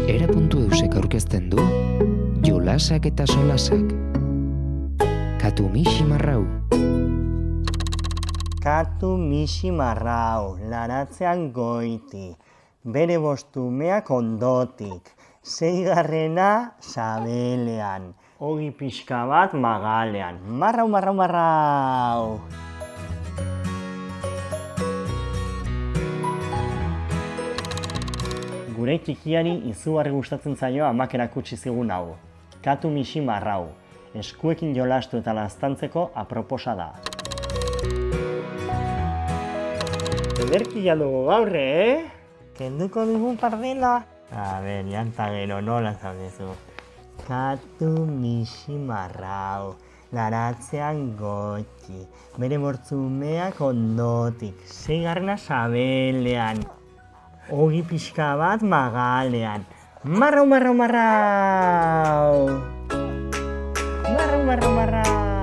Era puntu eusek aurkezten du, jolasak eta solasak. Katu mixi marrau. Katu mixi marrau, laratzean goiti, bere bostumeak ondotik, 6. sabelean, ogi pixka bat magalean. Marrau, marrau, marrau! Gure txikiari izugarri gustatzen zaio amak erakutsi zigun hau. Katu mixi marrau, eskuekin jolastu eta laztantzeko aproposa da. Ederkia dugu gaur, Kenduko dugun pardela? A ber, janta gero, nola zaudezu. Katu mixi marrau, laratzean gotxi, bere bortzumeak ondotik, 6. sabelean, ogi pixka bat magalean. Marrau, marrau, marrau! Marrau, marrau, marrau!